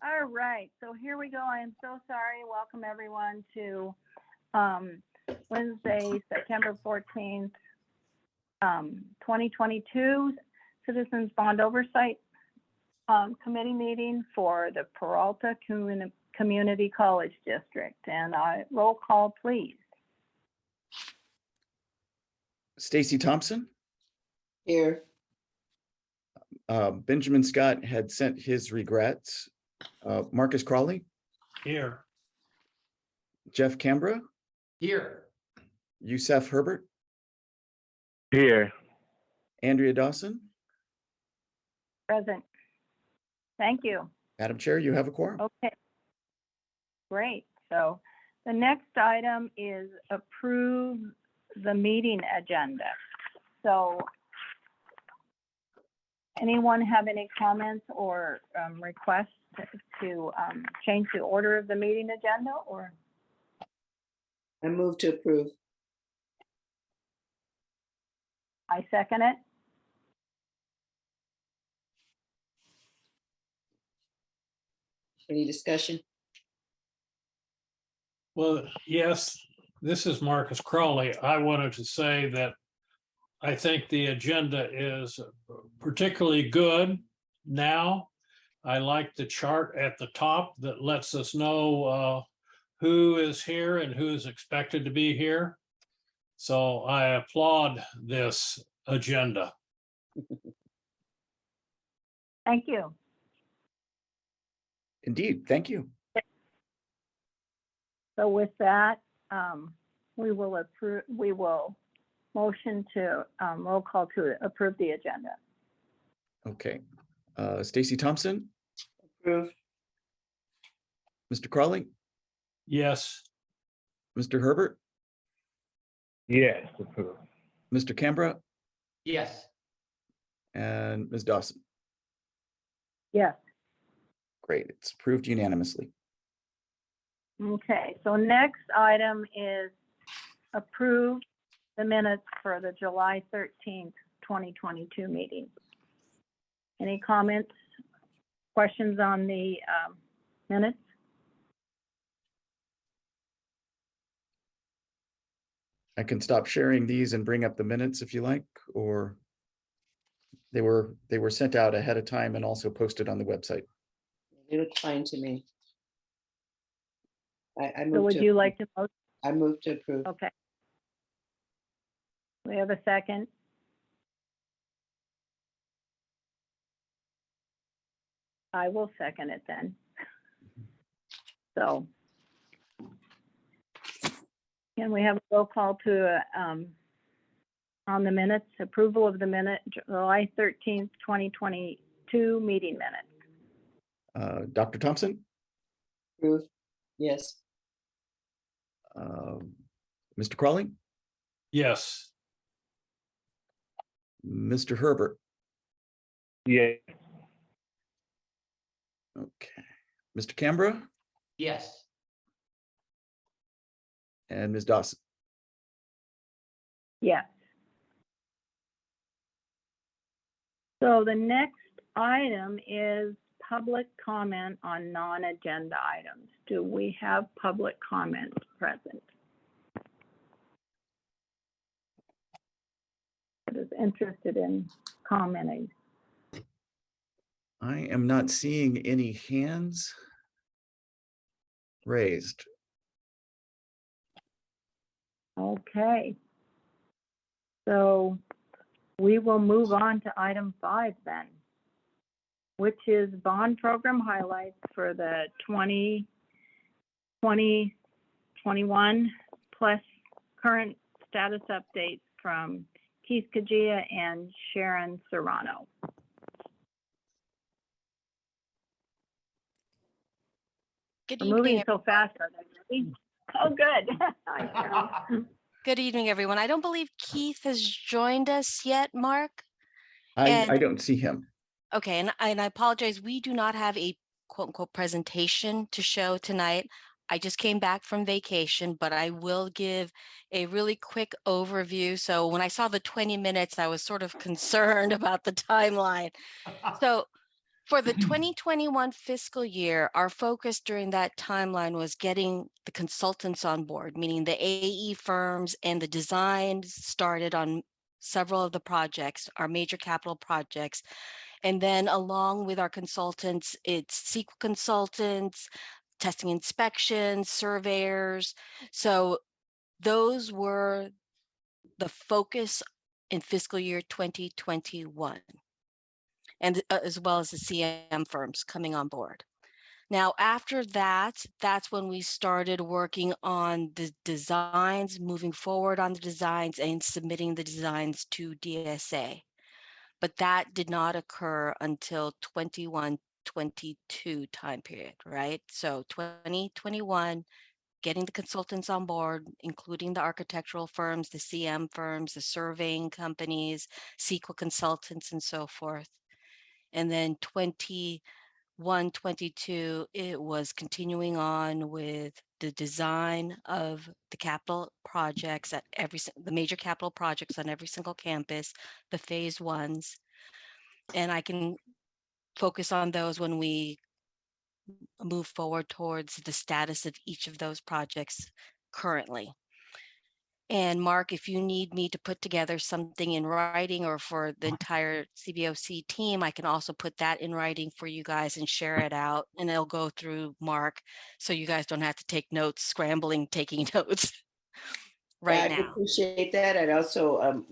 All right, so here we go. I am so sorry. Welcome everyone to Wednesday, September 14th, 2022 Citizens Bond Oversight Committee meeting for the Peralta Community College District. And roll call, please. Stacy Thompson. Here. Benjamin Scott had sent his regrets. Marcus Crawley. Here. Jeff Cambra. Here. Youssef Herbert. Here. Andrea Dawson. Present. Thank you. Madam Chair, you have a quorum. Okay. Great. So the next item is approve the meeting agenda. So anyone have any comments or requests to change the order of the meeting agenda, or? I move to approve. I second it. Any discussion? Well, yes, this is Marcus Crawley. I wanted to say that I think the agenda is particularly good now. I like the chart at the top that lets us know who is here and who is expected to be here. So I applaud this agenda. Thank you. Indeed, thank you. So with that, we will approve. We will motion to roll call to approve the agenda. Okay. Stacy Thompson. Approve. Mr. Crawley. Yes. Mr. Herbert. Yes. Approve. Mr. Cambra. Yes. And Ms. Dawson. Yes. Great. It's approved unanimously. Okay, so next item is approve the minutes for the July 13th, 2022 meeting. Any comments, questions on the minutes? I can stop sharing these and bring up the minutes if you like, or they were sent out ahead of time and also posted on the website. They look fine to me. I move So would to, you like to vote? I move to approve. Okay. We have a second. I will second it then. So. Can we have a roll call to, on the minutes, approval of the minute, July 13th, 2022 meeting minutes? Dr. Thompson. Approve. Yes. Mr. Crawley. Yes. Mr. Herbert. Yes. Okay. Mr. Cambra Yes. and Ms. Dawson. Yes. So the next item is public comment on non-agenda items. Do we have public comments present? That is interested in commenting. I am not seeing any hands raised. Okay. So we will move on to item 5 then, which is bond program highlights for the 2020-21 plus current status updates from Keith Kajia and Sharon Serrano. Good We're evening. moving so fast, are they ready? Oh, good. Hi, Sharon. Good evening, everyone. I don't believe Keith has joined us yet, Mark. I don't see him. Okay, and I apologize. We do not have a quote unquote presentation to show tonight. I just came back from vacation, but I will give a really quick overview. So when I saw the 20 minutes, I was sort of concerned about the timeline. So For the 2021 fiscal year, our focus during that timeline was getting the consultants on board, meaning the AE firms and the designs started on several of the projects, our major capital projects. And then along with our consultants, it's SQL consultants, testing inspections, surveyors. So those were the focus in fiscal year 2021. And as well as the CM firms coming on board. Now, after that, that's when we started working on the designs, moving forward on the designs and submitting the designs to DSA. But that did not occur until 21-22 time period, right? So 2021, getting the consultants on board, including the architectural firms, the CM firms, the surveying companies, SQL consultants, and so forth. And then 21-22, it was continuing on with the design of the capital projects at the major capital projects on every single campus, the phase ones. And I can focus on those when we move forward towards the status of each of those projects currently. And Mark, if you need me to put together something in writing or for the entire CBOC team, I can also put that in writing for you guys and share it out, and it'll go through Mark, so you guys don't have to take notes, scrambling, taking notes right I now. appreciate that. And also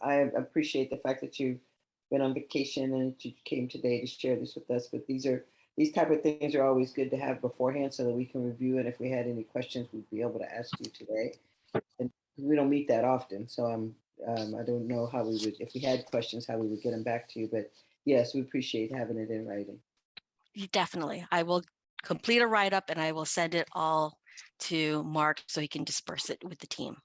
I appreciate the fact that you've been on vacation and that you came today to share this with us. But these type of things are always good to have beforehand so that we can review it. If we had any questions, we'd be able to ask you today. And we don't meet that often, so I don't know how we would, if we had questions, how we would get them back to you. But yes, we appreciate having it in writing. Definitely. I will complete a write-up and I will send it all to Mark so he can disperse it with the team.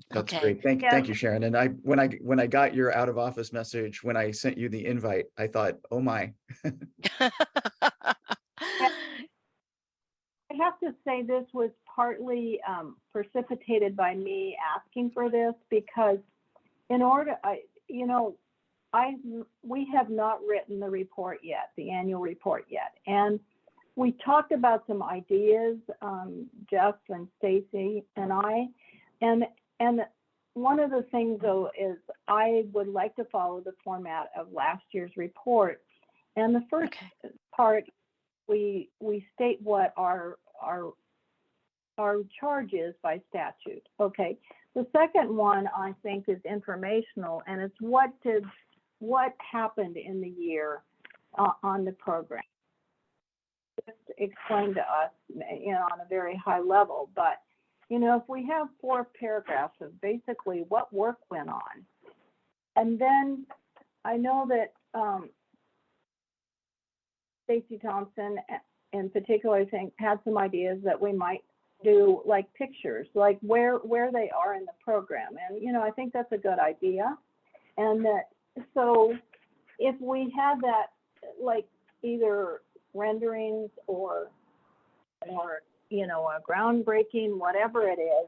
That's Okay. great. Thank Yeah. you, Sharon. And when I got your out of office message, when I sent you the invite, I thought, oh my. I have to say this was partly precipitated by me asking for this because in order, we have not written the report yet, the annual report yet. And we talked about some ideas, Jeff and Stacy and I, and one of the things though is I would like to follow the format of last year's report. And the first part, we state what our charge is by statute. Okay. The second one I think is informational, and it's what happened in the year on the program. Just explain to us, on a very high level, but if we have 4 paragraphs of basically what work went on, and then I know that Stacy Thompson in particular, I think, had some ideas that we might do, like pictures, like where they are in the program. And, I think that's a good idea. And so if we had that, like either renderings or a groundbreaking, whatever it is,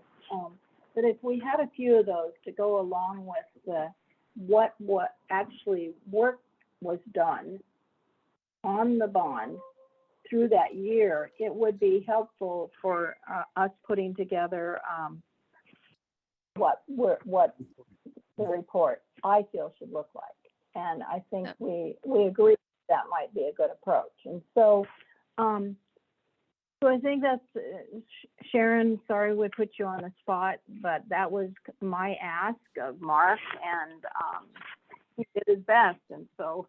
that if we had a few of those to go along with what actually work was done on the bond through that year, it would be helpful for us putting together what the report I feel should look like. And I think we agree that might be a good approach. And so, so I think that's, Sharon, sorry we put you on the spot, but that was my ask of Mark, and he did his best. And so.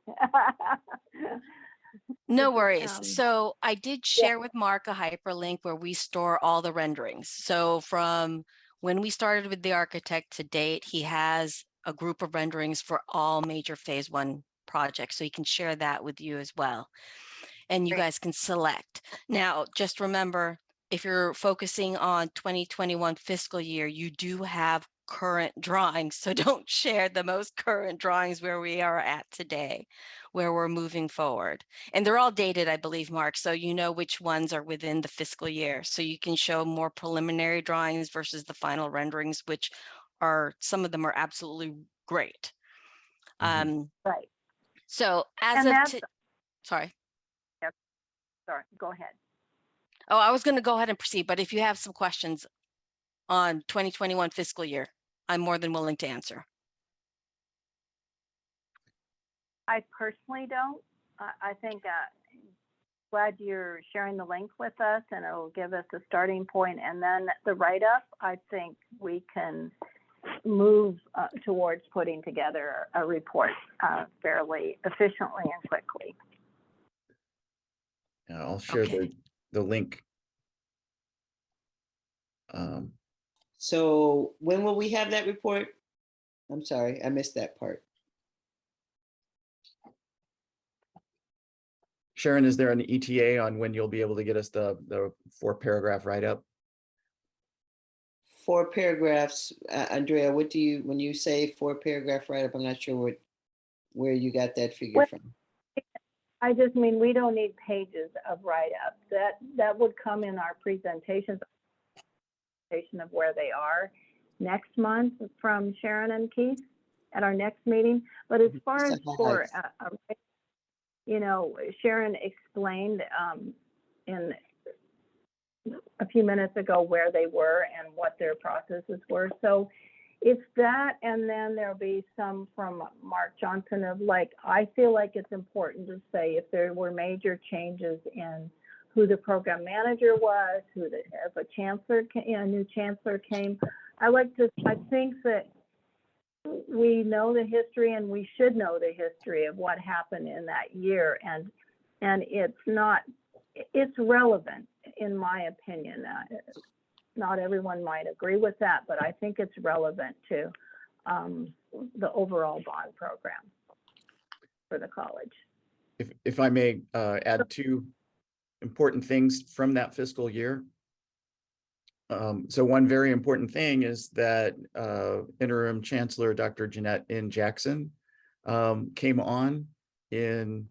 No worries. So I did share with Mark a hyperlink where we store all the renderings. So from when we started with the architect to date, he has a group of renderings for all major phase 1 projects. So he can share that with you as well. And you guys can select. Now, just remember, if you're focusing on 2021 fiscal year, you do have current drawings. So don't share the most current drawings where we are at today, where we're moving forward. And they're all dated, I believe, Mark. So you know which ones are within the fiscal year. So you can show more preliminary drawings versus the final renderings, which are, some of them are absolutely great. Right. So as And of that's Sorry. Sorry, go ahead. Oh, I was going to go ahead and proceed, but if you have some questions on 2021 fiscal year, I'm more than willing to answer. I personally don't. I think glad you're sharing the link with us, and it'll give us a starting point. And then the write-up, I think we can move towards putting together a report fairly efficiently and quickly. I'll share Okay. the link. So when will we have that report? I'm sorry, I missed that part. Sharon, is there an ETA on when you'll be able to get us the 4-paragraph write-up? 4 paragraphs, Andrea, what do you, when you say 4-paragraph write-up, I'm not sure where you got that figure Well, from. I just mean we don't need pages of write-ups. That would come in our presentations of where they are next month from Sharon and Keith at our next meeting. But as far as for, you know, Sharon explained in a few minutes ago where they were and what their processes were. So it's that, and then there'll be some from Mark Johnson of like, I feel like it's important to say if there were major changes in who the program manager was, if a chancellor, a new chancellor came. I think that we know the history, and we should know the history of what happened in that year, and it's relevant in my opinion. Not everyone might agree with that, but I think it's relevant to the overall bond program for the college. If I may add 2 important things from that fiscal year. So one very important thing is that interim chancellor Dr. Jeanette N. Jackson came on in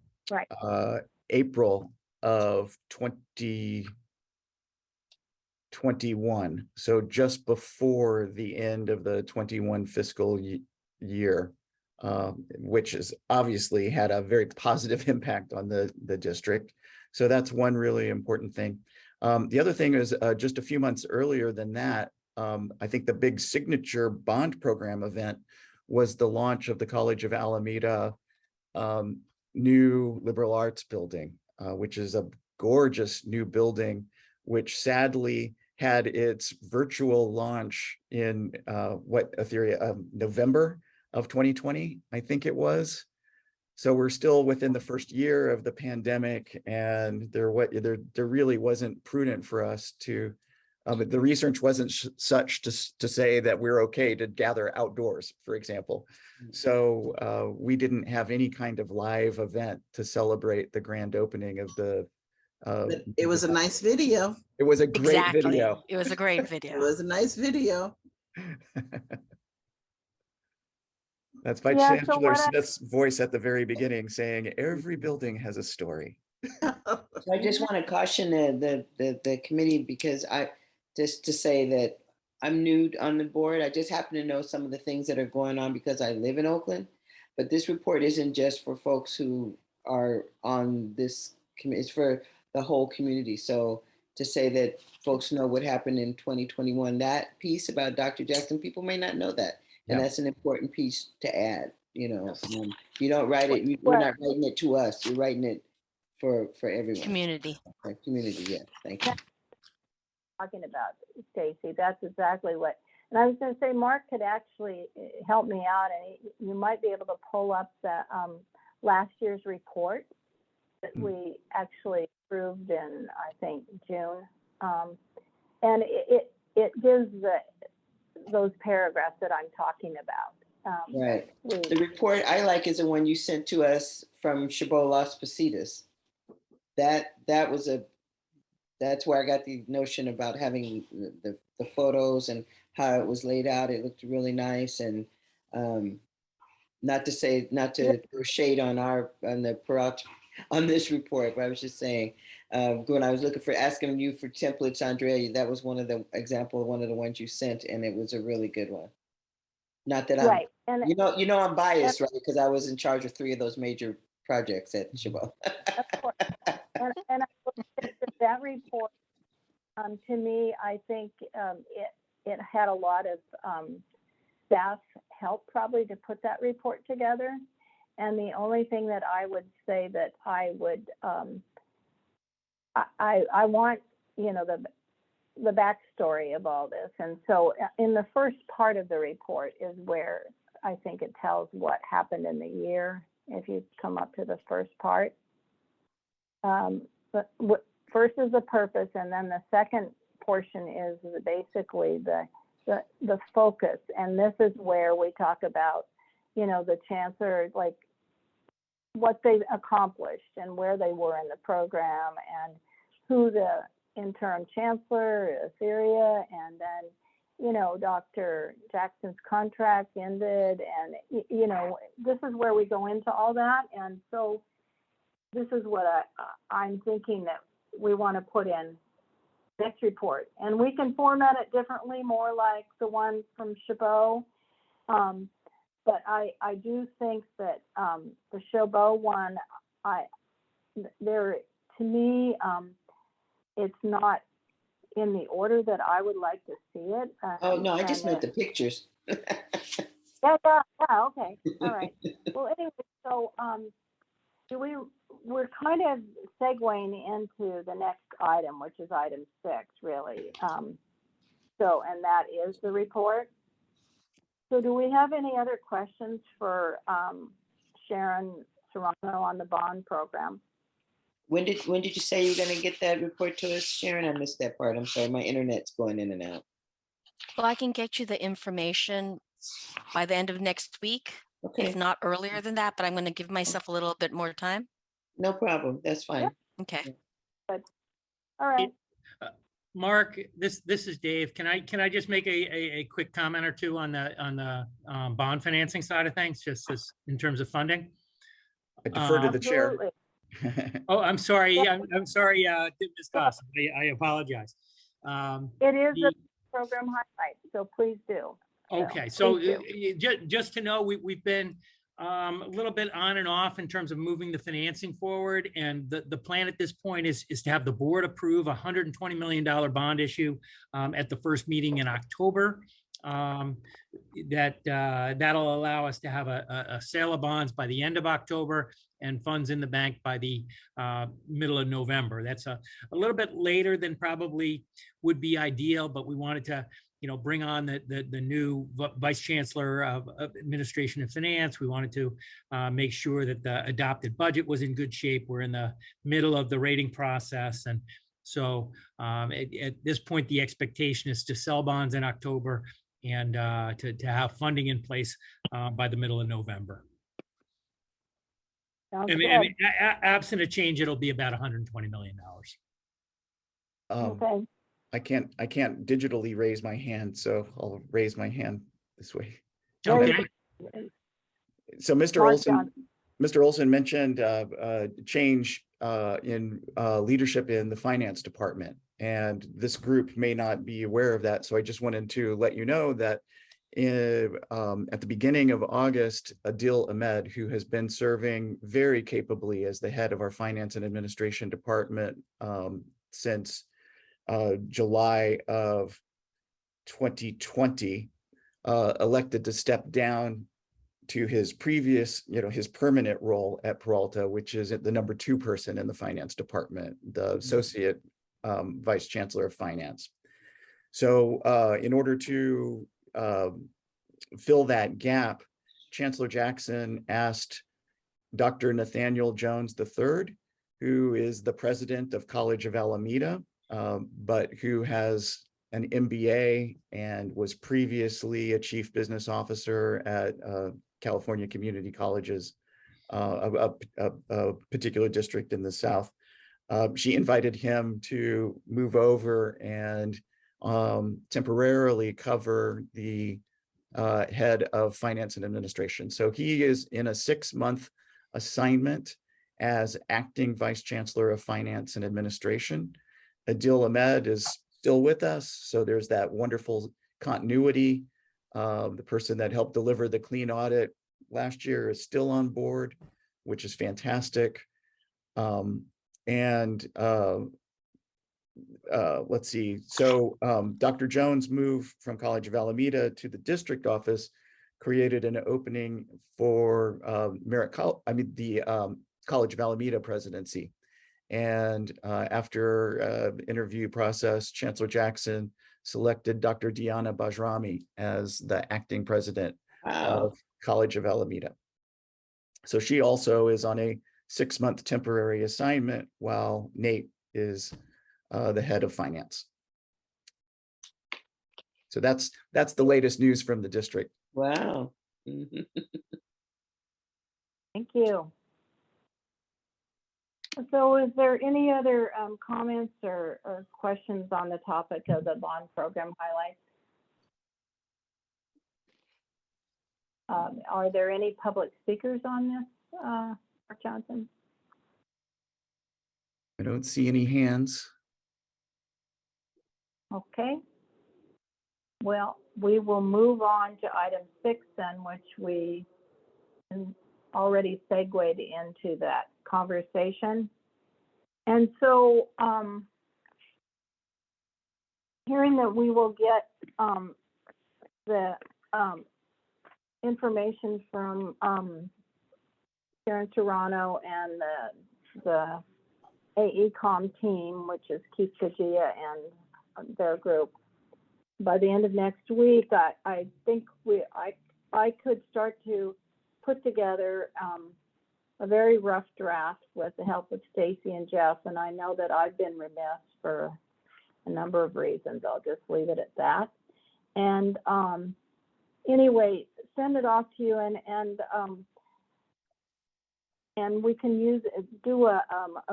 April of 2021. So just before the end of the 21 fiscal year, which has obviously had a very positive impact on the district. So that's one really important thing. The other thing is just a few months earlier than that, I think the big signature bond program event was the launch of the College of Alameda new liberal arts building, which is a gorgeous new building, which sadly had its virtual launch in November of 2020, I think it was. So we're still within the first year of the pandemic, and there really wasn't prudent for us to, the research wasn't such to say that we're okay to gather outdoors, for example. So we didn't have any kind of live event to celebrate the grand opening of the. But it was a nice video. It was a great video. It was a great video. It was a nice video. That's Vice Chancellor Smith's voice at the very beginning saying, every building has a story. So I just want to caution the committee, because just to say that I'm new on the board. I just happen to know some of the things that are going on because I live in Oakland. But this report isn't just for folks who are on this committee, it's for the whole community. So to say that folks know what happened in 2021, that piece about Dr. Jackson, people may not know that. And that's an important piece to add. You know, you don't write it, you're not writing it to us, you're writing it for everyone. Community. Community, yeah, thank you. Talking about, Stacy, that's exactly what, and I was going to say Mark could actually help me out, and you might be able to pull up the last year's report that we actually approved in, I think, June, and it gives those paragraphs that I'm talking about. Right. The report I like is the one you sent to us from Chabot Las Positas. That's where I got the notion about having the photos and how it was laid out. It looked really nice, and not to throw shade on the Peralta on this report, but I was just saying when I was asking you for templates, Andrea, that was one of the ones you sent, and it was a really good one. Not that I'm, I'm biased, right? Because I was in charge of 3 of those major projects at Chabot. Of course. And I will say that report, to me, I think it had a lot of staff help probably to put that report together. And the only thing that I would say that I would, I want, the backstory of all this. And so in the first part of the report is where I think it tells what happened in the year. If you come up to the first part, but first is the purpose, and then the second portion is basically the focus. And this is where we talk about, the chancellor, like what they've accomplished and where they were in the program and who the interim chancellor, Syria, and then, Dr. Jackson's contract ended. And, this is where we go into all that. And so this is what I'm thinking that we want to put in next report. And we can format it differently, more like the one from Chabot. But I do think that the Chabot one, to me, it's not in the order that I would like to see it. Oh, no, I just meant the pictures. Yeah, okay, all right. Well, anyway, so we're kind of segueing into the next item, which is item 6, really. And that is the report. So do we have any other questions for Sharon Serrano on the bond program? When did you say you were going to get that report to us, Sharon? I missed that part. I'm sorry, my internet's going in and out. Well, I can get you the information by the end of next week, Okay, if not earlier than that, but I'm going to give myself a little bit more time. no problem. That's fine. Okay. All right. Mark, this is Dave. Can I just make a quick comment or two on the bond financing side of things, just as in terms of funding? I defer to the chair. Absolutely. Oh, I'm sorry. I'm sorry, Ms. Gossett. I apologize. It is a program highlight, so please do. Okay, so Please do. just to know, we've been a little bit on and off in terms of moving the financing forward, and the plan at this point is to have the board approve a $120 million bond issue at the first meeting in October. That'll allow us to have a sale of bonds by the end of October and funds in the bank by the middle of November. That's a little bit later than probably would be ideal, but we wanted to bring on the new Vice Chancellor of Administration and Finance. We wanted to make sure that the adopted budget was in good shape. We're in the middle of the rating process. And so at this point, the expectation is to sell bonds in October and to have funding in place by the middle of November. Sounds I good. mean, absent a change, it'll be about $120 million. Okay. I can't digitally raise my hand, so I'll raise my hand this way. Okay. So Mr. Olson mentioned change in leadership in the finance department, and this group may not be aware of that. So I just wanted to let you know that at the beginning of August, Adil Ahmed, who has been serving very capably as the head of our finance and administration department since July of 2020, elected to step down to his previous, his permanent role at Peralta, which is the number 2 person in the finance department, the associate vice chancellor of finance. So in order to fill that gap, Chancellor Jackson asked Dr. Nathaniel Jones III, who is the president of College of Alameda, but who has an MBA and was previously a chief business officer at California Community Colleges, a particular district in the South. She invited him to move over and temporarily cover the head of finance and administration. So he is in a 6-month assignment as acting vice chancellor of finance and administration. Adil Ahmed is still with us, so there's that wonderful continuity. The person that helped deliver the clean audit last year is still on board. which is fantastic. And let's see. So Dr. Jones moved from College of Alameda to the district office, created an opening for the College of Alameda presidency. And after interview process, Chancellor Jackson selected Dr. Diana Bajrami as the acting president of College of Alameda. So she also is on a 6-month temporary assignment while Nate is the head of finance. So that's the latest news from the district. Wow. Thank you. So is there any other comments or questions on the topic of the bond program highlights? Are there any public speakers on this, Mark Johnson? I don't see any hands. Okay. Well, we will move on to item 6 then, which we already segued into that conversation. And so hearing that we will get the information from Sharon Toronto and the AECOM team, which is Keith Kajia and their group, by the end of next week, I think I could start to put together a very rough draft with the help of Stacy and Jeff, and I know that I've been remiss for a number of reasons. I'll just leave it at that. And anyway, send it off to you, and we can do a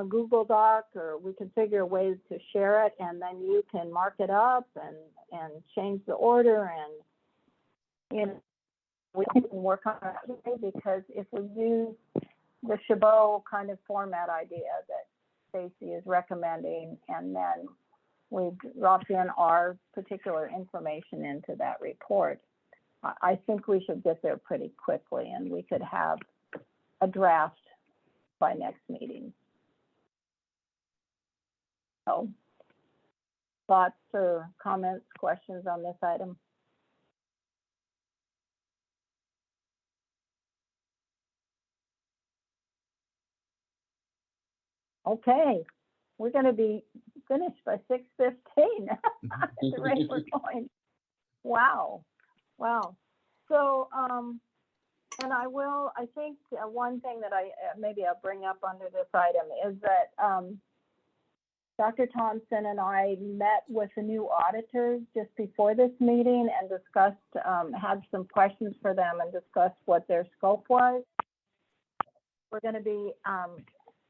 Google Doc, or we can figure ways to share it, and then you can mark it up and change the order, and we can work on it, because if we use the Chabot kind of format idea that Stacy is recommending, and then we drop in our particular information into that report, I think we should get there pretty quickly, and we could have a draft by next meeting. So, thoughts or comments, questions on this item? Okay, we're going to be finished by 6:15 at the rate we're going. Wow. So, and I think one thing that maybe I'll bring up under this item is that Dr. Thompson and I met with the new auditors just before this meeting and discussed, had some questions for them and discussed what their scope was. We're going to be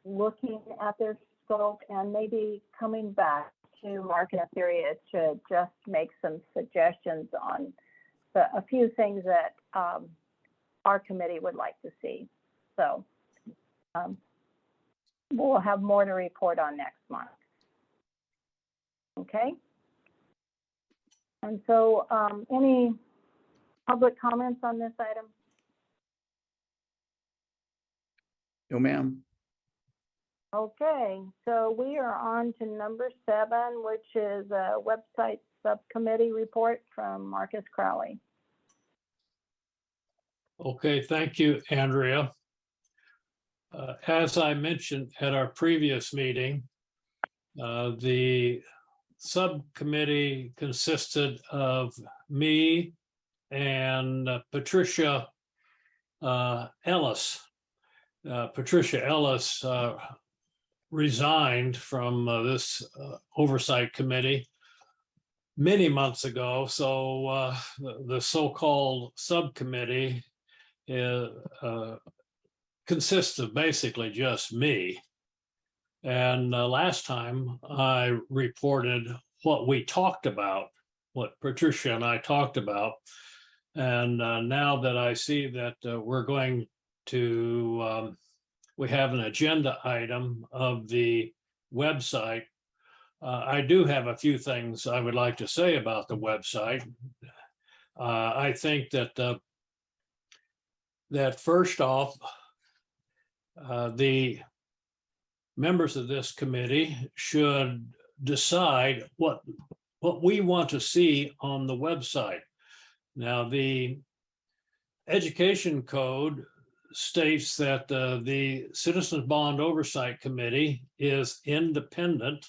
looking at their scope and maybe coming back to Mark and Etheria to just make some suggestions on a few things that our committee would like to see. So we'll have more to report on next month. Okay. And so any public comments on this item? No, ma'am. Okay, so we are on to number 7, which is a website subcommittee report from Marcus Crowley. Okay, thank you, Andrea. As I mentioned at our previous meeting, the subcommittee consisted of me and Patricia Ellis. Patricia Ellis resigned from this oversight committee many months ago. So the so-called subcommittee consists of basically just me. And last time I reported what we talked about, what Patricia and I talked about. And now that I see that we're going to, we have an agenda item of the website, I do have a few things I would like to say about the website. I think that that first off, the members of this committee should decide what we want to see on the website. Now, the Education Code states that the Citizens Bond Oversight Committee is independent,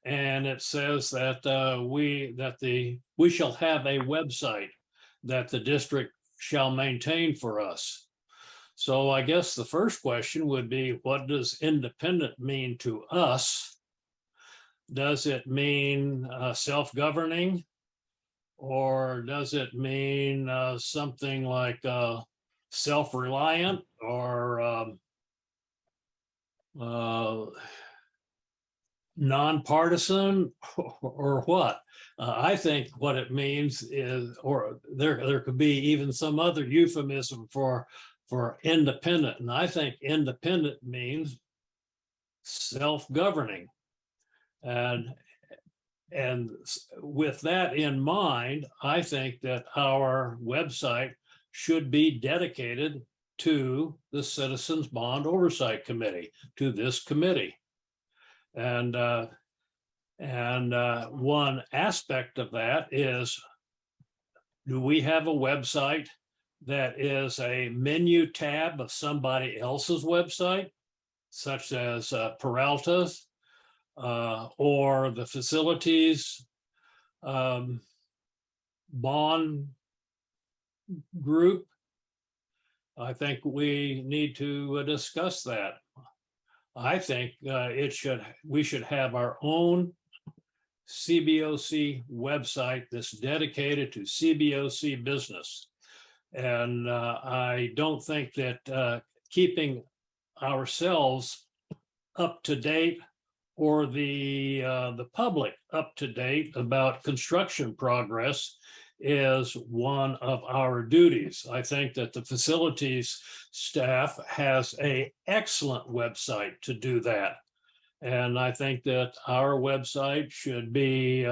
and it says that we shall have a website that the district shall maintain for us. So I guess the first question would be, what does independent mean to us? Does it mean self-governing? Or does it mean something like self-reliant or nonpartisan or what? I think what it means is, or there could be even some other euphemism for independent. And I think independent means self-governing. And with that in mind, I think that our website should be dedicated to the Citizens Bond Oversight Committee, to this committee. And one aspect of that is, do we have a website that is a menu tab of somebody else's website, such as Peralta's? Or the facilities bond group? I think we need to discuss that. I think we should have our own CBOC website that's dedicated to CBOC business. And I don't think that keeping ourselves up to date or the public up to date about construction progress is one of our duties. I think that the facilities staff has an excellent website to do that. And I think that our website should be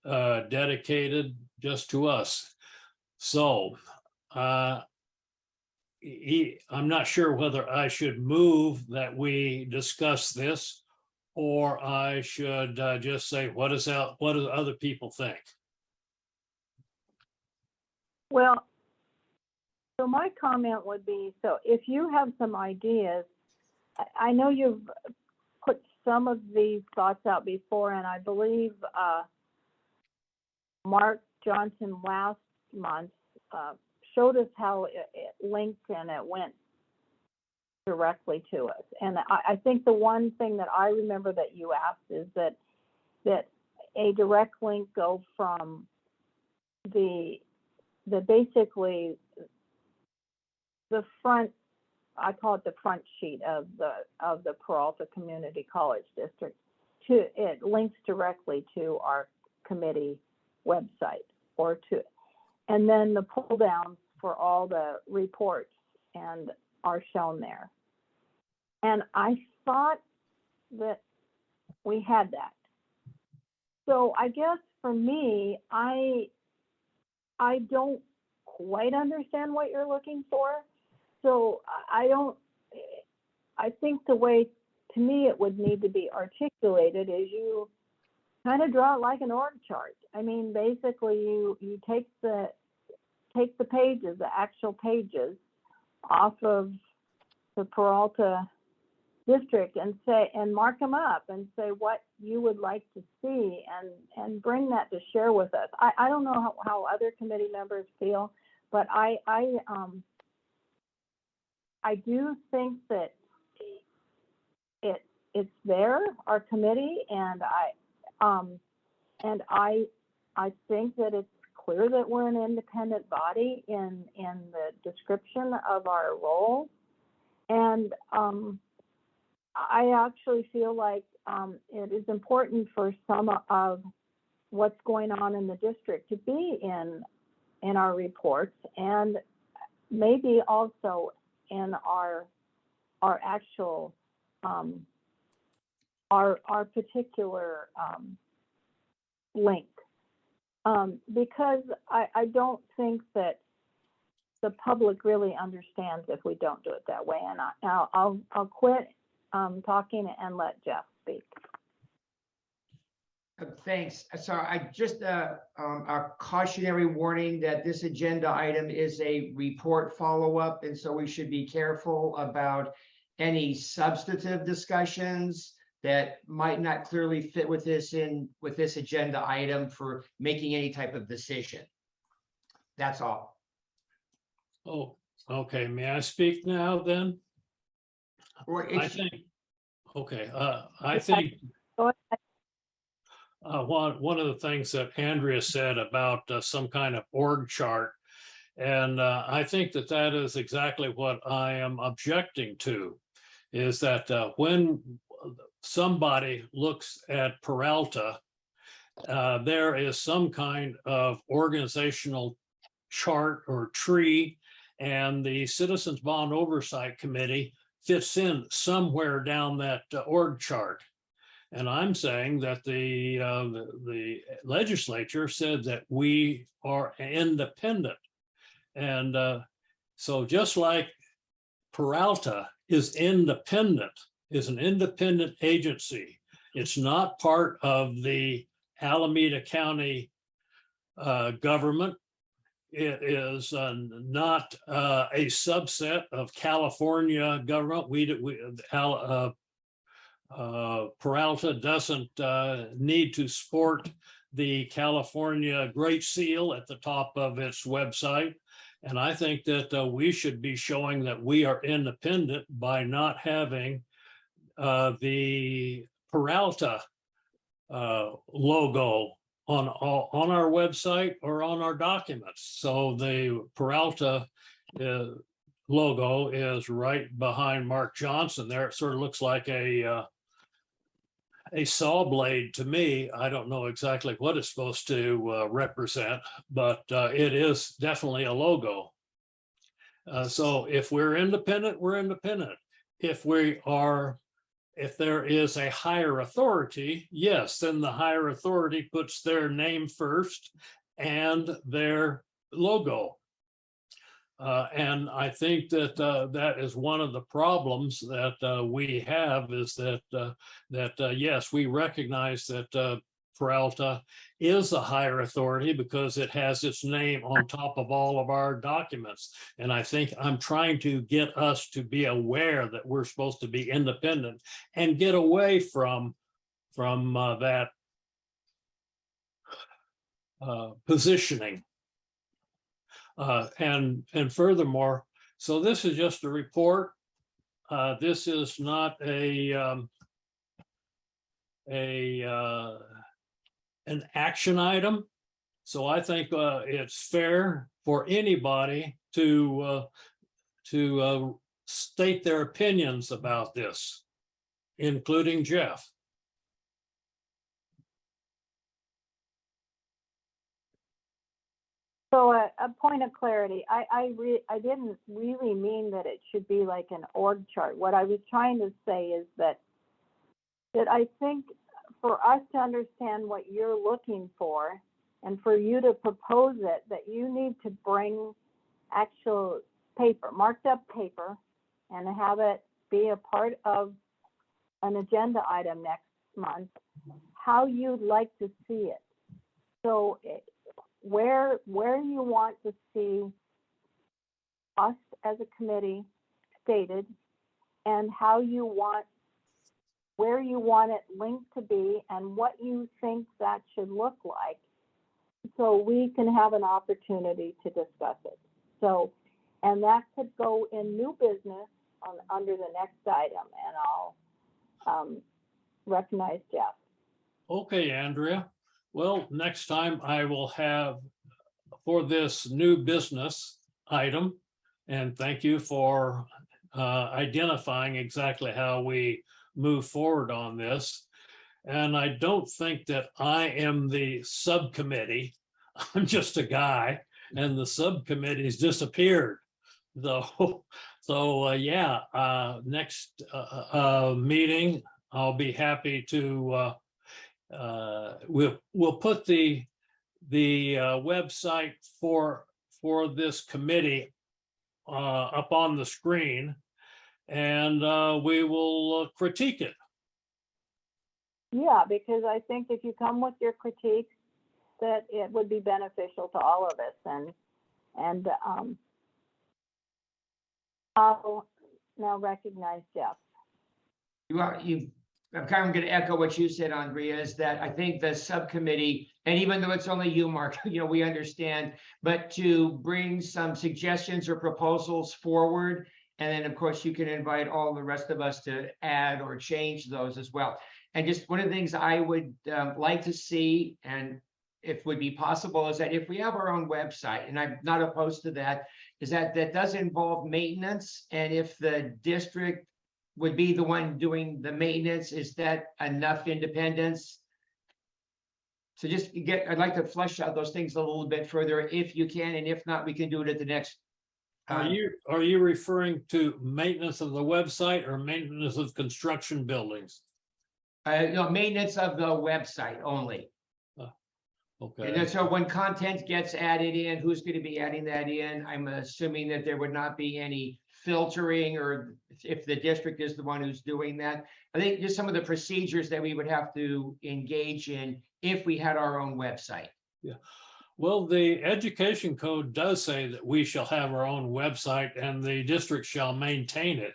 dedicated just to us. So I'm not sure whether I should move that we discuss this, or I should just say, what do other people think? Well, so my comment would be, so if you have some ideas, I know you've put some of these thoughts out before, and I believe Mark Johnson last month showed us how it linked and it went directly to us. And I think the one thing that I remember that you asked is that a direct link go from the basically the front, I call it the front sheet of the Peralta Community College District, to it links directly to our committee website, or to, and then the pull downs for all the reports and are shown there. And I thought that we had that. So I guess for me, I don't quite understand what you're looking for. So I think the way, to me, it would need to be articulated is you kind of draw it like an org chart. I mean, basically you take the pages, the actual pages off of the Peralta district and mark them up and say what you would like to see and bring that to share with us. I don't know how other committee members feel, but I do think that it's there, our committee, and I think that it's clear that we're an independent body in the description of our role. And I actually feel like it is important for some of what's going on in the district to be in our reports, and maybe also in our actual our particular link, because I don't think that the public really understands if we don't do it that way. And I'll quit talking and let Jeff speak. Thanks. So I just a cautionary warning that this agenda item is a report follow-up, and so we should be careful about any substantive discussions that might not clearly fit with this agenda item for making any type of decision. That's all. Oh, okay. May I speak now then? Or I it's, think, okay, I think Go ahead. one of the things that Andrea said about some kind of org chart, and I think that that is exactly what I am objecting to, is that when somebody looks at Peralta, there is some kind of organizational chart or tree, and the Citizens Bond Oversight Committee fits in somewhere down that org chart. And I'm saying that the legislature said that we are independent. And so just like Peralta is independent, is an independent agency, it's not part of the Alameda County government. It is not a subset of California government. Peralta doesn't need to sport the California Great Seal at the top of its website. And I think that we should be showing that we are independent by not having the Peralta logo on our website or on our documents. So the Peralta logo is right behind Mark Johnson there. It sort of looks like a saw blade to me. I don't know exactly what it's supposed to represent, but it is definitely a logo. So if we're independent, we're independent. If there is a higher authority, yes, then the higher authority puts their name first and their logo. And I think that that is one of the problems that we have, is that yes, we recognize that Peralta is a higher authority because it has its name on top of all of our documents. And I think I'm trying to get us to be aware that we're supposed to be independent and get away from that positioning. And furthermore, so this is just a report. This is not an action item. So I think it's fair for anybody to state their opinions about this, including Jeff. So a point of clarity, I didn't really mean that it should be like an org chart. What I was trying to say is that I think for us to understand what you're looking for and for you to propose it, that you need to bring actual paper, marked up paper, and have it be a part of an agenda item next month, how you'd like to see it. So where you want to see us as a committee stated, and how you want, where you want it linked to be, and what you think that should look like, so we can have an opportunity to discuss it. So, and that could go in new business under the next item, and I'll recognize Jeff. Okay, Andrea. Well, next time I will have for this new business item, and thank you for identifying exactly how we move forward on this. And I don't think that I am the subcommittee. I'm just a guy, and the subcommittee's disappeared. So yeah, next meeting, I'll be happy to we'll put the website for this committee up on the screen, and we will critique it. Yeah, because I think if you come with your critiques, that it would be beneficial to all of us. And I'll now recognize Jeff. I'm kind of going to echo what you said, Andrea, is that I think the subcommittee, and even though it's only you, Mark, we understand, but to bring some suggestions or proposals forward. And then, of course, you can invite all the rest of us to add or change those as well. And just one of the things I would like to see, and if would be possible, is that if we have our own website, and I'm not opposed to that, is that does involve maintenance. And if the district would be the one doing the maintenance, is that enough independence? So I'd like to flesh out those things a little bit further if you can, and if not, we can do it at the next. Are you referring to maintenance of the website or maintenance of construction buildings? No, maintenance of the website only. Okay. And then, so when content gets added in, who's going to be adding that in? I'm assuming that there would not be any filtering, or if the district is the one who's doing that. I think just some of the procedures that we would have to engage in if we had our own website. Yeah. Well, the education code does say that we shall have our own website and the district shall maintain it.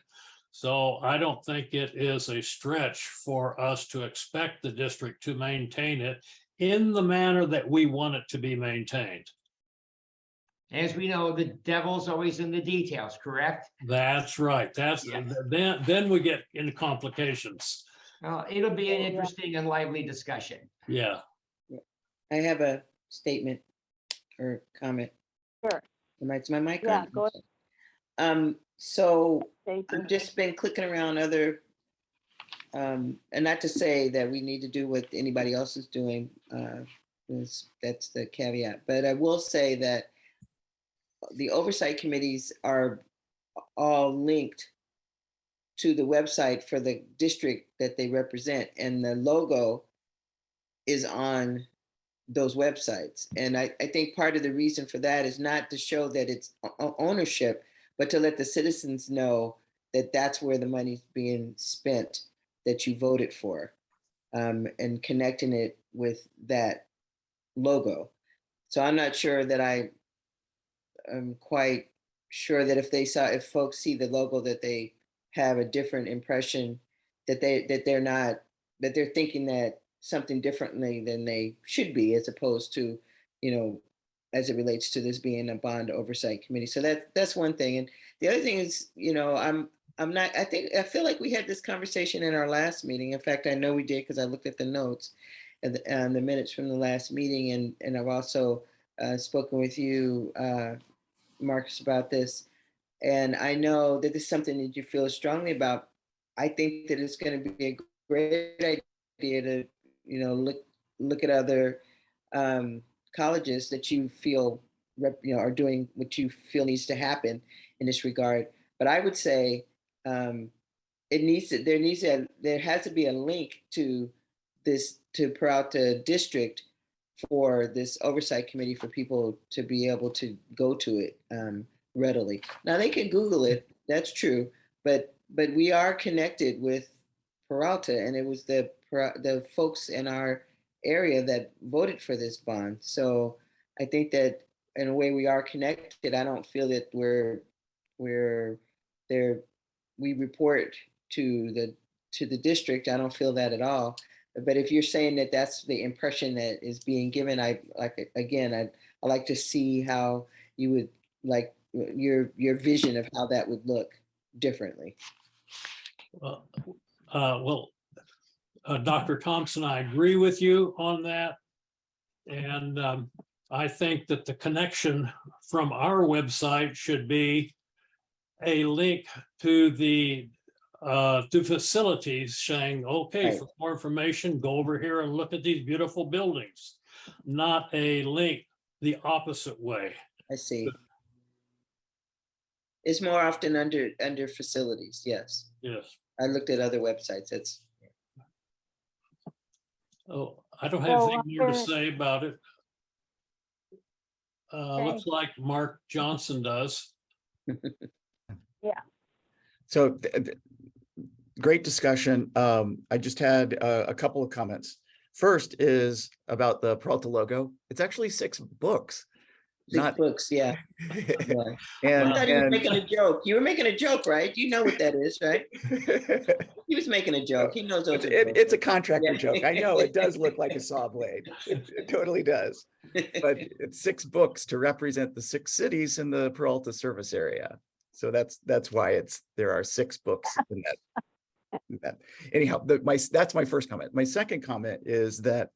So I don't think it is a stretch for us to expect the district to maintain it in the manner that we want it to be maintained. As we know, the devil's always in the details, correct? That's right. Then we get into complications. It'll be an interesting and lively discussion. Yeah. I have a statement or comment. Sure. Is my mic Yeah, on? go ahead. So Stacy. I've just been clicking around other, and not to say that we need to do what anybody else is doing. That's the caveat. But I will say that the oversight committees are all linked to the website for the district that they represent, and the logo is on those websites. And I think part of the reason for that is not to show that it's ownership, but to let the citizens know that that's where the money's being spent that you voted for, and connecting it with that logo. So I'm not sure that I'm quite sure that if folks see the logo, that they have a different impression, that they're thinking that something differently than they should be, as opposed to, as it relates to this being a bond oversight committee. So that's one thing. And the other thing is, I feel like we had this conversation in our last meeting. In fact, I know we did, because I looked at the notes and the minutes from the last meeting. And I've also spoken with you, Marcus, about this. And I know that this is something that you feel strongly about. I think that it's going to be a great idea to, look at other colleges that you feel, are doing what you feel needs to happen in this regard. But I would say there has to be a link to Peralta District for this oversight committee, for people to be able to go to it readily. Now they can Google it, that's true, but we are connected with Peralta, and it was the folks in our area that voted for this bond. So I think that in a way we are connected. I don't feel that we're there. We report to the district. I don't feel that at all. But if you're saying that that's the impression that is being given, I'd like to see how you would like your vision of how that would look differently. Dr. Thompson, I agree with you on that. And I think that the connection from our website should be a link to the to facilities saying, okay, Right. For more information, go over here and look at these beautiful buildings, not a link the opposite way. I see. It's more often under facilities. Yes. Yes. I looked at other websites. I don't have So, anything more to say about it. Looks like Mark Johnson does. Yeah. So great discussion. I just had a couple of comments. First is about the Peralta logo. It's actually 6 books. Six Not books, yeah. Yeah. and, I thought he was and making a joke. You were making a joke, right? You know what that is, right? He was making a joke. He knows those are jokes. it's a contractor Yeah. joke. I know it does look like a saw blade. It totally does. But it's 6 books to represent the 6 cities in the Peralta service area. So that's why there are 6 books in that. Anyhow, that's my first comment. My second comment is that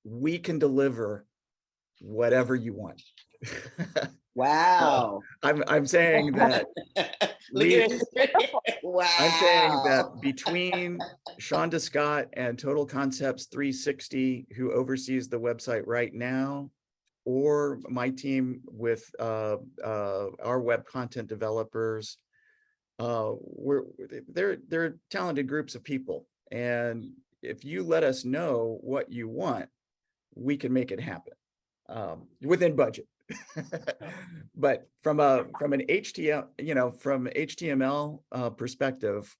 we can deliver whatever you want. Wow. I'm saying that Look at it. Wow. I'm saying that between Shonda Scott and Total Concepts 360, who oversees the website right now, or my team with our web content developers, they're talented groups of people. And if you let us know what you want, we can make it happen within budget. But from an HTML, from HTML perspective,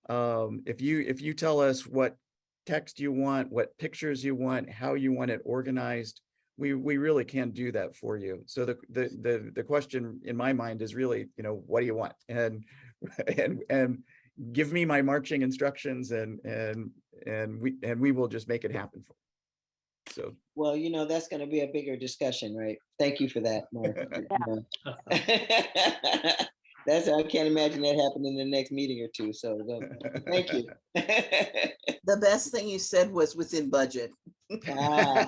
if you tell us what text you want, what pictures you want, how you want it organized, we really can do that for you. So the question in my mind is really, what do you want? And give me my marching instructions, and we will just make it happen for you. So, well, that's going to be a bigger discussion, right? Thank you for that, Mark. That's, I can't imagine that happening in the next meeting or two. So thank you. The best thing you said was within budget. Ah.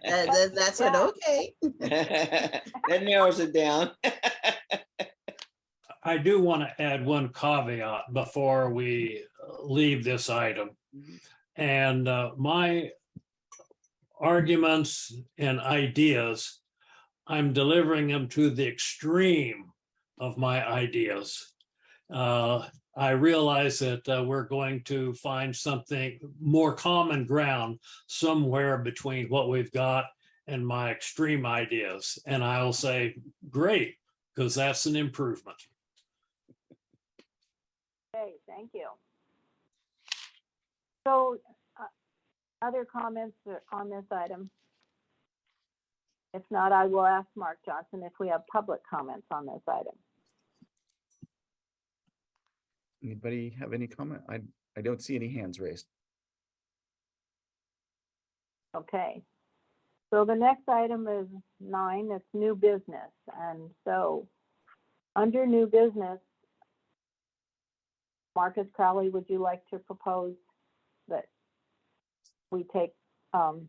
That's it. Okay. That narrows it down. I do want to add one caveat before we leave this item. And my arguments and ideas, I'm delivering them to the extreme of my ideas. I realize that we're going to find something more common ground somewhere between what we've got and my extreme ideas. And I'll say, great, because that's an improvement. Okay, thank you. So, other comments on this item? If not, I will ask Mark Johnson if we have public comments on this item. anybody have any comment? I don't see any hands raised. Okay. So the next item is 9, it's new business. And so under new business, Marcus Crowley, would you like to propose that we take the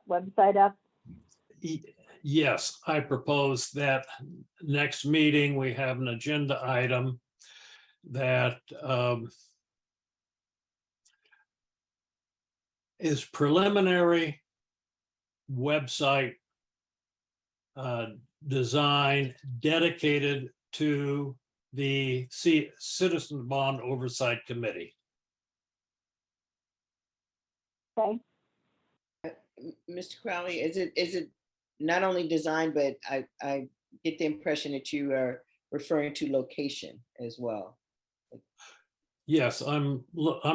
website up? Yes, I propose that next meeting, we have an agenda item that is preliminary website design dedicated to the Citizen Bond Oversight Committee. Okay. Mr. Crowley, is it not only design, but I get the impression that you are referring to location as well. Yes, I'm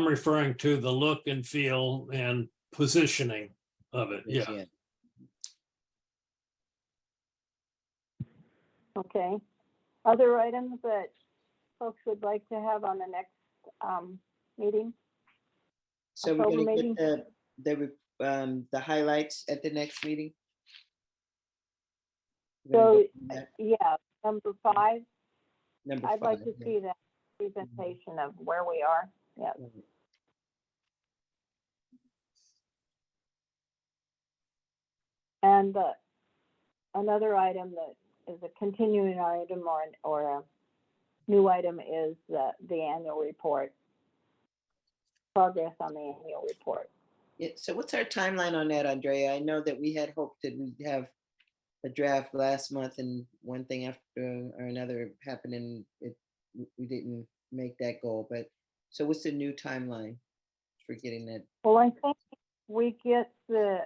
referring to the look and feel and positioning of it. Yeah. Okay. Other items that folks would like to have on the next meeting? So we're going to get the highlights at the next meeting. So yeah, number 5. Number I'd 5, like to see that presentation of where we are. Yeah. And another item that is a continuing item or a new item is the annual report. Progress on the annual report. Yeah, so what's our timeline on that, Andrea? I know that we had hoped that we'd have a draft last month, and one thing after or another happened, and we didn't make that goal. But so what's the new timeline for getting that? Well, I think we get the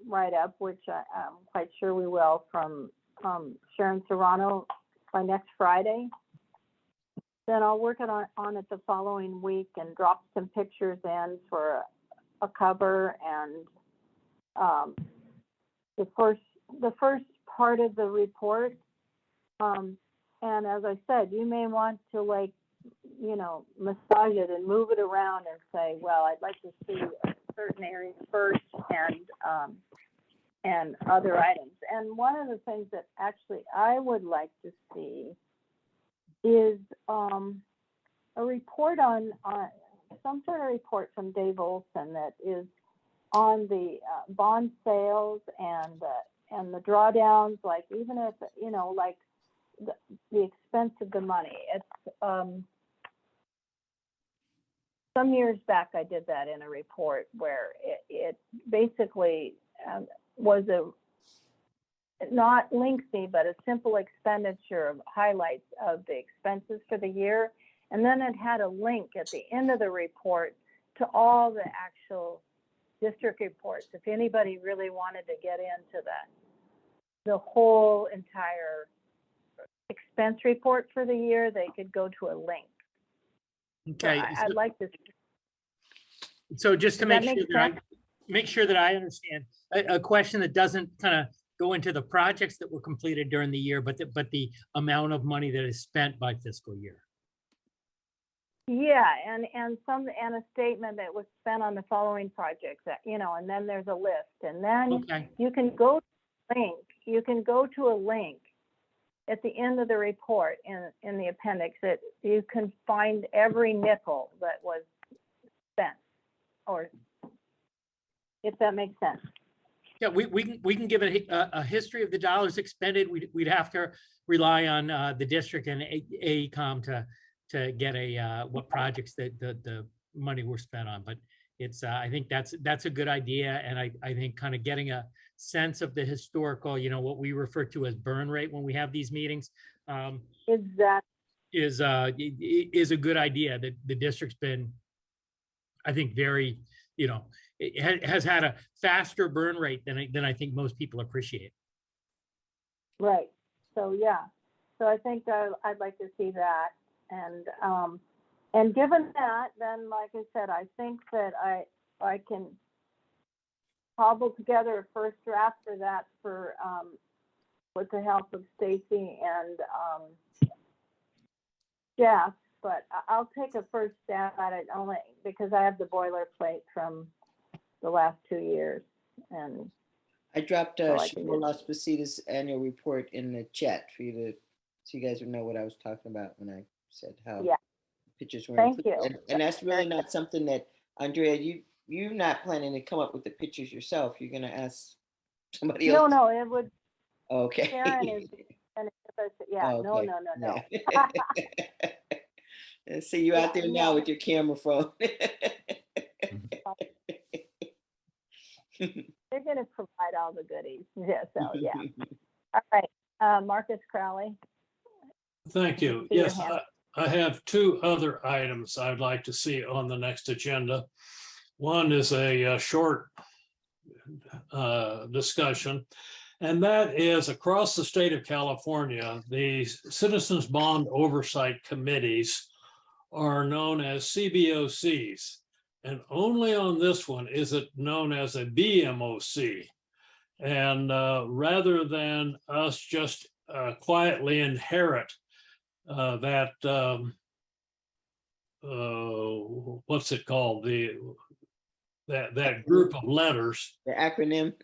write-up, which I'm quite sure we will, from Sharon Serrano by next Friday, then I'll work on it the following week and drop some pictures in for a cover, and the first part of the report. And as I said, you may want to, like, you know, massage it and move it around and say, well, I'd like to see a certain area first, and other items. And one of the things that actually I would like to see is a report on some sort of report from Dave Olson that is on the bond sales and the drawdowns, like, even if, you know, like the expense of the money. It's some years back I did that in a report where it basically was a not lengthy, but a simple expenditure of highlights of the expenses for the year. And then it had a link at the end of the report to all the actual district reports. If anybody really wanted to get into the whole entire expense report for the year, they could go to a link. Okay. So I'd like to. So just to Does make that sure make that make sure that I understand, a question that doesn't kind of go into the projects that were completed during the year, but the amount of money that is spent by fiscal year. Yeah, and a statement that was spent on the following projects, that, you know, and then there's a list, and then Okay. you can go to a link. You can go to a link at the end of the report in the appendix that you can find every nickel that was spent, or if that makes sense. Yeah, we can give a history of the dollars expended. We'd have to rely on the district and AECom to get what projects that the money were spent on. But it's I think that's a good idea, and I think kind of getting a sense of the historical, you know, what we refer to as burn rate when we have these meetings. Exactly. Is a good idea. That the district's been, I think, very, you know, it has had a faster burn rate than I think most people appreciate. Right. So yeah. So I think I'd like to see that, and given that, then, like I said, I think that I can cobble together a first draft for that with the help of Stacy and Jeff. But I'll take a first stab at it only because I have the boilerplate from the last 2 years. And I dropped So I can Shimon Las Positas annual report in the chat for you to, so you guys would know what I was talking about when I said how Yeah. pictures were Thank included. you. And that's really not something that, Andrea, you're not planning to come up with the pictures yourself. You're going to ask somebody else. No, it would. Okay. Sharon is. And yeah. Okay. No. I see you out there now with your camera phone. They're going to provide all the goodies. Yeah. So yeah. All right. Marcus Crowley. Thank you. See your Yes, hand. I have two other items I'd like to see on the next agenda. One is a short discussion, and that is across the state of California, the Citizens Bond Oversight Committees are known as CBOCs. And only on this one is it known as a BMOC. And rather than us just quietly inherit that, what's it called? That group of letters. The acronym.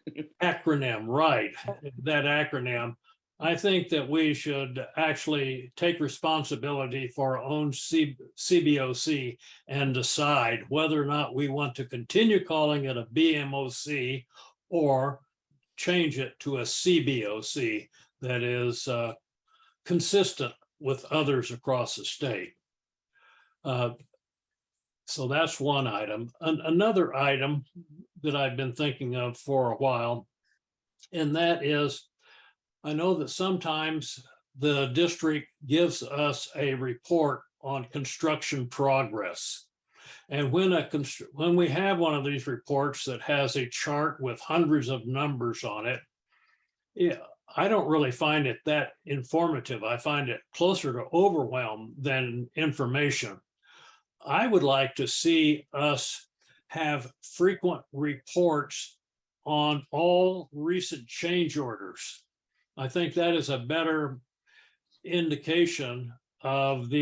Acronym, right. That acronym. I think that we should actually take responsibility for our own CBOC and decide whether or not we want to continue calling it a BMOC or change it to a CBOC that is consistent with others across the state. So that's one item. Another item that I've been thinking of for a while, and that is, I know that sometimes the district gives us a report on construction progress. And when we have one of these reports that has a chart with hundreds of numbers on it, yeah, I don't really find it that informative. I find it closer to overwhelm than information. I would like to see us have frequent reports on all recent change orders. I think that is a better indication of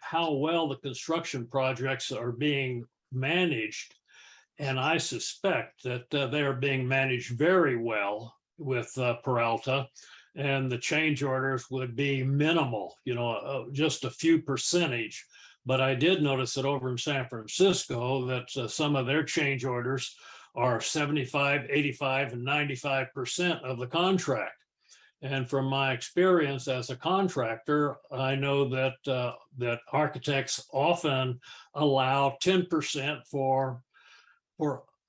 how well the construction projects are being managed. And I suspect that they are being managed very well with Peralta, and the change orders would be minimal, just a few percentage. But I did notice that over in San Francisco that some of their change orders are 75, 85, and 95% of the contract. And from my experience as a contractor, I know that that architects often allow 10% for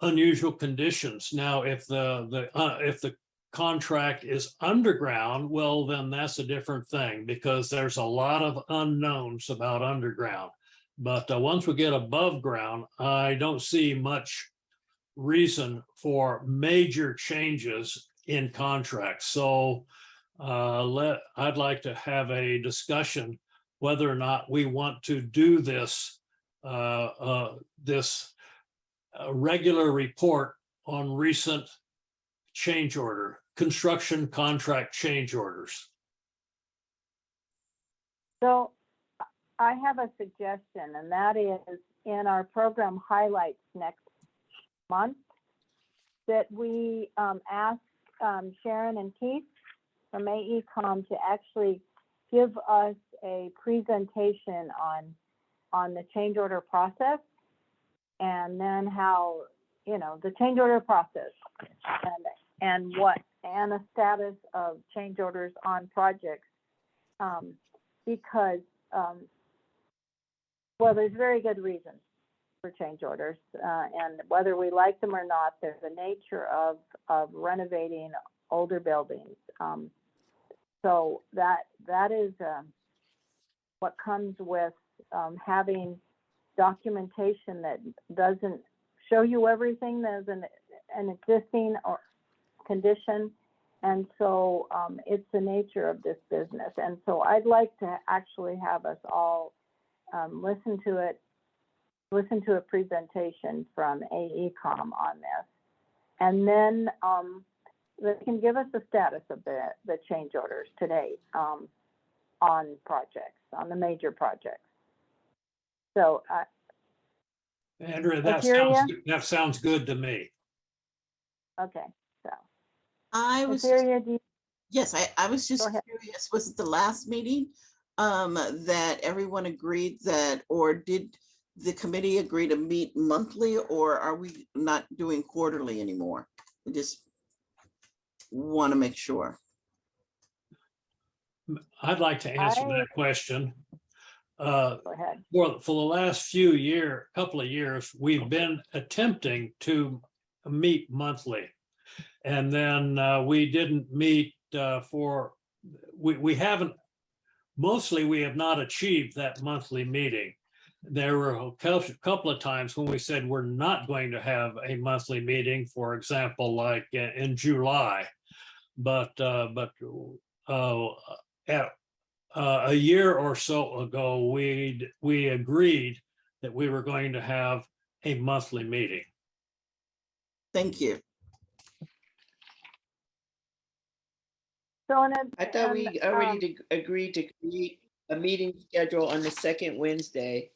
unusual conditions. Now, if the contract is underground, well, then that's a different thing, because there's a lot of unknowns about underground. But once we get above ground, I don't see much reason for major changes in contracts. So I'd like to have a discussion whether or not we want to do this regular report on recent construction contract change orders. So I have a suggestion, and that is in our program highlights next month, that we ask Sharon and Keith from AECom to actually give us a presentation on the change order process, and then how, the change order process and a status of change orders on projects, because there's very good reasons for change orders, and whether we like them or not, there's a nature of renovating older buildings. So that is what comes with having documentation that doesn't show you everything. There's an existing or condition, and so it's the nature of this business. And so I'd like to actually have us all listen to a presentation from AECom on this, and then they can give us the status of the change orders today on the major projects. So Andrea, that sounds good to me. Okay, so I was, Etheria, yes, I was just Go ahead. curious, was it the last meeting that everyone agreed that, or did the committee agree to meet monthly, or are we not doing quarterly anymore? I just want to make sure. I'd like to answer that question. Go ahead. For the last couple of years, we've been attempting to meet monthly. And then we didn't meet we haven't, mostly we have not achieved that monthly meeting. There were a couple of times when we said we're not going to have a monthly meeting, for example, like in July. But a year or so ago, we agreed that we were going to have a monthly meeting. Thank you. So I thought we already agreed to create a meeting schedule on the second Wednesday.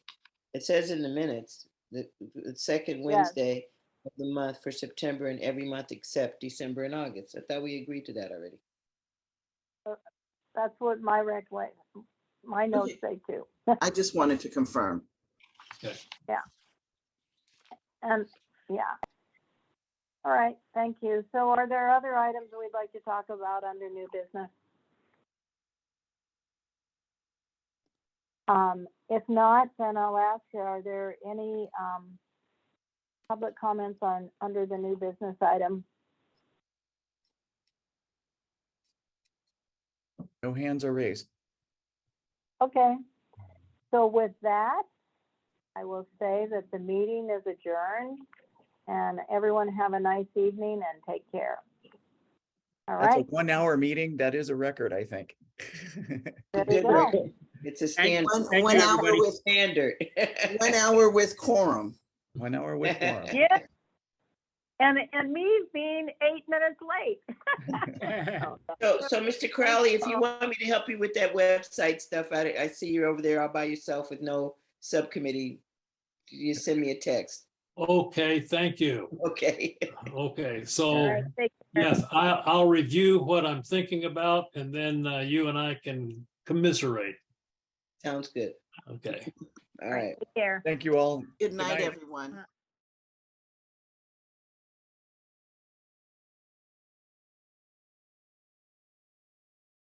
It says in the minutes, the second Wednesday of the month for September, and every month except December and August. I thought we agreed to that already. That's what my notes say too. I just wanted to confirm. Okay. Yeah. And yeah. All right, thank you. So are there other items we'd like to talk about under new business? If not, then I'll ask, are there any public comments under the new business item? No hands are raised. Okay, so with that, I will say that the meeting is adjourned, and everyone have a nice evening and take care. All That's a right, 1 hour meeting. That is a record, I think. there you go. It's a Thank- standard. thank One you, hour everybody. with, Standard. 1 hour with quorum. 1 hour with quorum. Yeah. And me being 8 minutes late. So Mr. Crowley, if you want me to help you with that website stuff, I see you're over there all by yourself with no subcommittee. You send me a text. Okay, thank you. Okay. Okay, All so right, take care. yes, I'll review what I'm thinking about and then you and I can commiserate. Sounds good. Okay. All right. Take care. Thank you all. Good night, night. everyone.